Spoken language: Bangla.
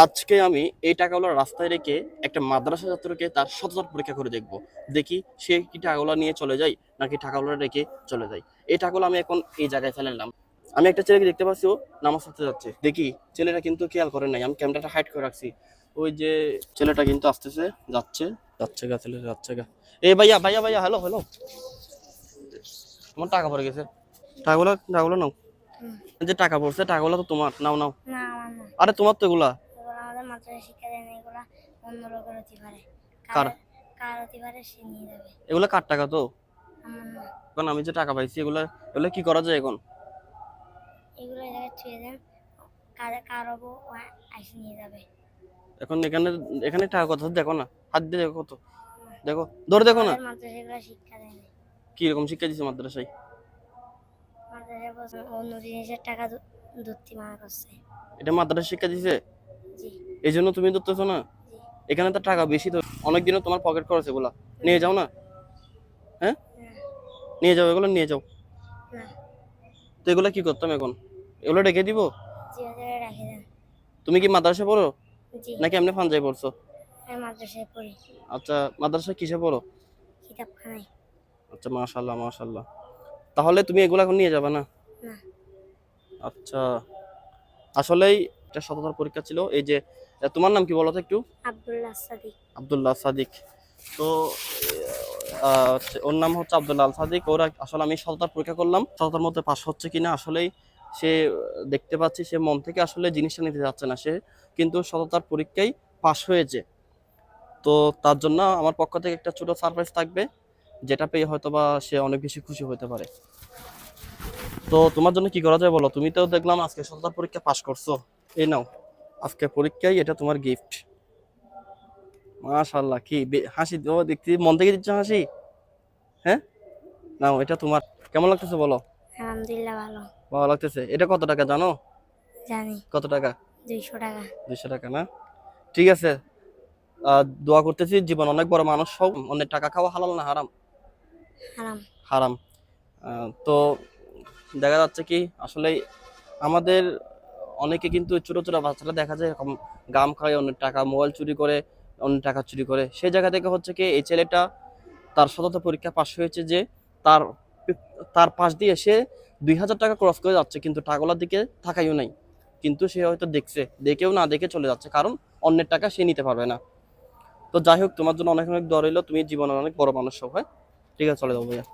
আজকে আমি এই টাকাগুলো রাস্তায় রেখে একটা মাদ্রাসা ছাত্রকে তার সততার পরীক্ষা করে দেখব। দেখি সে কি টাকাগুলো নিয়ে চলে যায় নাকি টাকাগুলো রেখে চলে যায়। এই টাকাগুলো আমি এখন এই জায়গায় ফেলালাম। আমি একটা ছেলেকে দেখতে পাচ্ছি, ও নামাজ পড়তে যাচ্ছে। দেখি ছেলেটা কিন্তু খেয়াল করে নাই, আমি ক্যামেরাটা হাইড করে রাখছি। ওই যে ছেলেটা কিন্তু আসতেছে, যাচ্ছে, যাচ্ছে গা, ছেলেটা যাচ্ছে গা। এ ভাইয়া ভাইয়া ভাইয়া, হ্যালো হ্যালো, তোমার টাকা পড়ে গেছে। টাকাগুলো টাকাগুলো নাও। যে টাকা পড়ছে টাকাগুলো তো তোমার, নাও নাও। না আমার না, আরে তোমার তো এগুলা। এগুলো আমাদের মাদ্রাসায় শিক্ষা দেয় না, এগুলো অন্য লোকের হতে পারে। কার? কার কার হতে পারে সে নিয়ে যাবে। এগুলা কার টাকা তো? আমার না, এখন আমি যে টাকা পাইছি এগুলা, এগুলা কি করা যায় এখন? এগুলো এই জায়গায় ছুঁয়ে দেন, কার হবো ও আইসে নিয়ে যাবে। এখন এখানে, এখানে টাকা কত দেখো না, হাত দিয়ে দেখো কত, দেখো ধরে দেখো না। আমাদের মাদ্রাসায় এগুলো শিক্ষা দেয় না। কি রকম শিক্ষা দিচ্ছে মাদ্রাসায়? মাদ্রাসায় বলছে অন্য জিনিসের টাকা ধরতে মানা করছে। এটা মাদ্রাসা শিক্ষা দিছে, জি এই জন্য তুমি ধরতেছো না? জি। এখানে তো টাকা বেশি, তো অনেকদিনও তোমার পকেট খরচ, এগুলা নিয়ে যাও না। হ্যাঁ, না নিয়ে যাও, এগুলো নিয়ে যাও। না, তো এগুলা কি করতাম এখন? এগুলো রেখে দিব? জি ওই জায়গায় রাখে দেন। তুমি কি মাদ্রাসা পড়ো জি নাকি এমনি ফানজাই পড়ছো? আমি মাদ্রাসায় পড়ি, আচ্ছা, মাদ্রাসা কিসে পড়ো? কিতাবখানায়। আচ্ছা, মাশাআল্লাহ মাশাআল্লাহ। তাহলে তুমি এগুলা এখন নিয়ে যাবে না? না, আচ্ছা, আসলেই একটা সততার পরীক্ষা ছিল। এই যে তোমার নাম কি বলো তো একটু? আব্দুল্লাহ সাদিক। আব্দুল্লাহ সাদিক। তো ওর নাম হচ্ছে আব্দুল্লাহ আল সাদিক। ওরা আসলে আমি সততার পরীক্ষা করলাম, সততার মধ্যে পাস হচ্ছে কিনা। আসলেই সে, দেখতে পাচ্ছি সে মন থেকে আসলে জিনিসটা নিতে যাচ্ছে না, সে কিন্তু সততার পরীক্ষায় পাস হয়েছে। তো তার জন্য আমার পক্ষ থেকে একটা ছোট সারপ্রাইজ থাকবে, যেটা পেয়ে হয়তো বা সে অনেক বেশি খুশি হতে পারে। তো তোমার জন্য কি করা যায় বলো? তুমি তো দেখলাম আজকে সততার পরীক্ষা পাস করছো, এই নাও আজকে পরীক্ষায় এটা তোমার গিফট। মাশাআল্লাহ, কি হাসি, ও দেখতে মন থেকে দিচ্ছ হাসি। হ্যাঁ, নাও এটা তোমার। কেমন লাগতেছে বলো? আলহামদুলিল্লাহ ভালো। ভালো লাগতেছে। এটা কত টাকা জানো? জানি, কত টাকা? 200 টাকা। 200 টাকা না? ঠিক আছে। দোয়া করতেছি জীবন অনেক বড় মানুষ হও। অনেক টাকা খাওয়া হালাল না হারাম? হারাম। হারাম। তো দেখা যাচ্ছে কি আসলে আমাদের অনেকে কিন্তু ছোট ছোট বাচ্চারা দেখা যায় এরকম গাম খায়, অনেক টাকা মোবাইল চুরি করে, অনেক টাকা চুরি করে। সেই জায়গা থেকে হচ্ছে কি এই ছেলেটা তার সততা পরীক্ষা পাশ হয়েছে, যে তার তার পাশ দিয়ে সে 2000 টাকা ক্রস করে যাচ্ছে, কিন্তু টাকাগুলোর দিকে তাকাইও নাই। কিন্তু সে হয়তো দেখছে, দেখেও না দেখে চলে যাচ্ছে, কারণ অন্যের টাকা সে নিতে পারবে না। তো যাই হোক, তোমার জন্য অনেক অনেক দোয়া রইলো, তুমি জীবনে অনেক বড় মানুষ হও। হ্যাঁ, ঠিক আছে, চলে যাবো ভাইয়া।